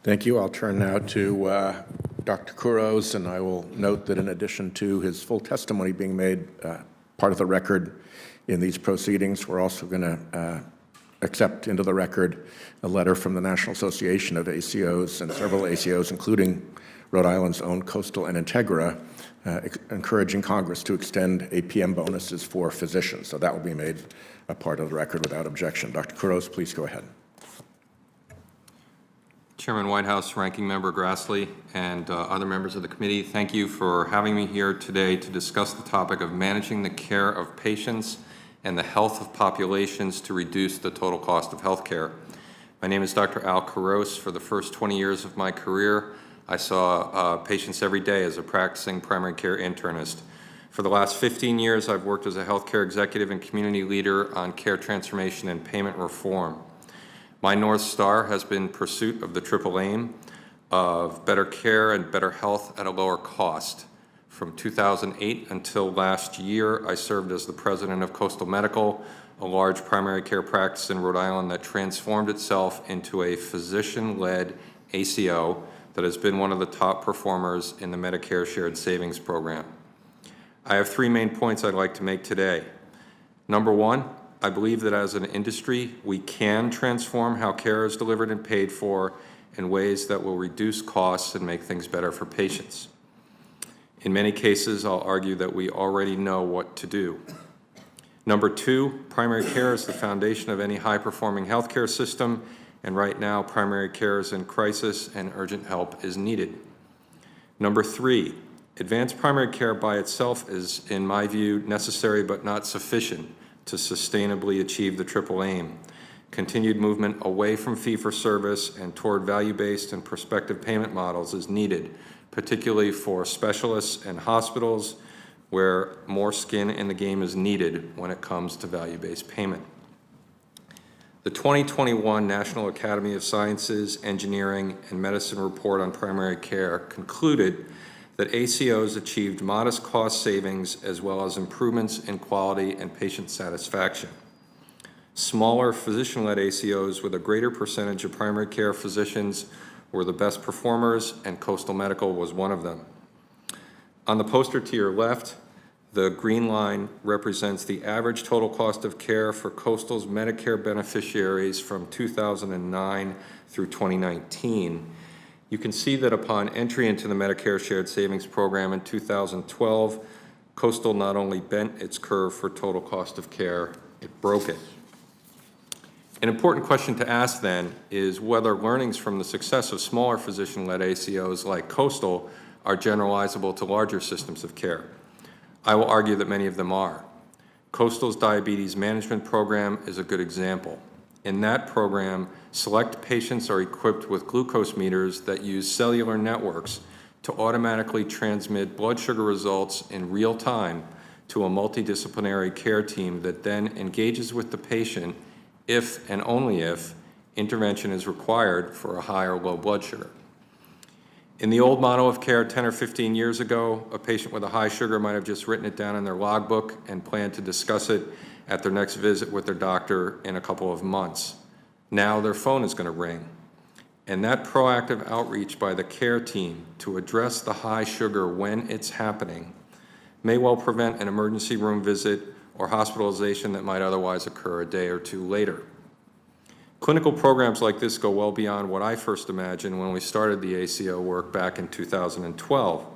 Thank you. I'll turn now to Dr. Kurose, and I will note that in addition to his full testimony being made part of the record in these proceedings, we're also going to accept into the record a letter from the National Association of ACOs and several ACOs, including Rhode Island's own Coastal and Integra, encouraging Congress to extend APM bonuses for physicians. So that will be made a part of the record without objection. Dr. Kurose, please go ahead. Chairman Whitehouse, Ranking Member Grassley, and other members of the committee, thank you for having me here today to discuss the topic of managing the care of patients and the health of populations to reduce the total cost of health care. My name is Dr. Al Kurose. For the first 20 years of my career, I saw patients every day as a practicing primary care internist. For the last 15 years, I've worked as a healthcare executive and community leader on care transformation and payment reform. My North Star has been pursuit of the triple aim of better care and better health at a lower cost. From 2008 until last year, I served as the president of Coastal Medical, a large primary care practice in Rhode Island that transformed itself into a physician-led ACO that has been one of the top performers in the Medicare Shared Savings Program. I have three main points I'd like to make today. Number one, I believe that as an industry, we can transform how care is delivered and paid for in ways that will reduce costs and make things better for patients. In many cases, I'll argue that we already know what to do. Number two, primary care is the foundation of any high-performing healthcare system, and right now, primary care is in crisis and urgent help is needed. Number three, advanced primary care by itself is, in my view, necessary but not sufficient to sustainably achieve the triple aim. Continued movement away from fee-for-service and toward value-based and prospective payment models is needed, particularly for specialists and hospitals where more skin in the game is needed when it comes to value-based payment. The 2021 National Academy of Sciences, Engineering, and Medicine report on primary care concluded that ACOs achieved modest cost savings as well as improvements in quality and patient satisfaction. Smaller physician-led ACOs with a greater percentage of primary care physicians were the best performers, and Coastal Medical was one of them. On the poster to your left, the green line represents the average total cost of care for Coastal's Medicare beneficiaries from 2009 through 2019. You can see that upon entry into the Medicare Shared Savings Program in 2012, Coastal not only bent its curve for total cost of care, it broke it. An important question to ask then is whether learnings from the success of smaller physician-led ACOs like Coastal are generalizable to larger systems of care. I will argue that many of them are. Coastal's diabetes management program is a good example. In that program, select patients are equipped with glucose meters that use cellular networks to automatically transmit blood sugar results in real time to a multidisciplinary care team that then engages with the patient if and only if intervention is required for a high or low blood sugar. In the old model of care 10 or 15 years ago, a patient with a high sugar might have just written it down in their logbook and planned to discuss it at their next visit with their doctor in a couple of months. Now their phone is going to ring. And that proactive outreach by the care team to address the high sugar when it's happening may well prevent an emergency room visit or hospitalization that might otherwise occur a day or two later. Clinical programs like this go well beyond what I first imagined when we started the ACO work back in 2012.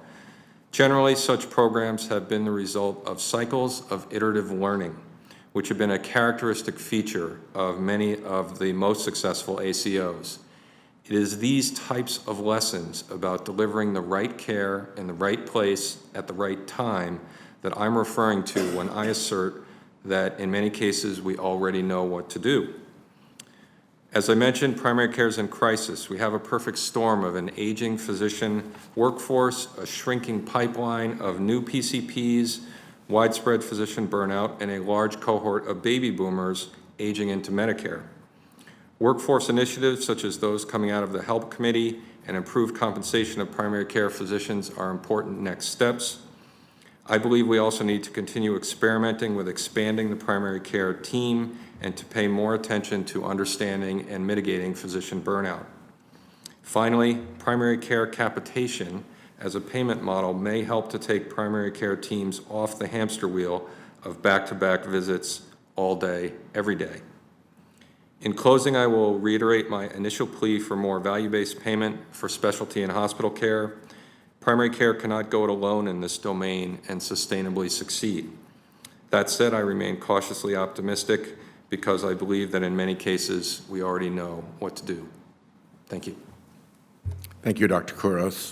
Generally, such programs have been the result of cycles of iterative learning, which have been a characteristic feature of many of the most successful ACOs. It is these types of lessons about delivering the right care in the right place at the right time that I'm referring to when I assert that in many cases we already know what to do. As I mentioned, primary care is in crisis. We have a perfect storm of an aging physician workforce, a shrinking pipeline of new PCPs, widespread physician burnout, and a large cohort of baby boomers aging into Medicare. Workforce initiatives such as those coming out of the HELP Committee and improved compensation of primary care physicians are important next steps. I believe we also need to continue experimenting with expanding the primary care team and to pay more attention to understanding and mitigating physician burnout. Finally, primary care capitation as a payment model may help to take primary care teams off the hamster wheel of back-to-back visits all day, every day. In closing, I will reiterate my initial plea for more value-based payment for specialty and hospital care. Primary care cannot go it alone in this domain and sustainably succeed. That said, I remain cautiously optimistic because I believe that in many cases we already know what to do. Thank you. Thank you, Dr. Kurose.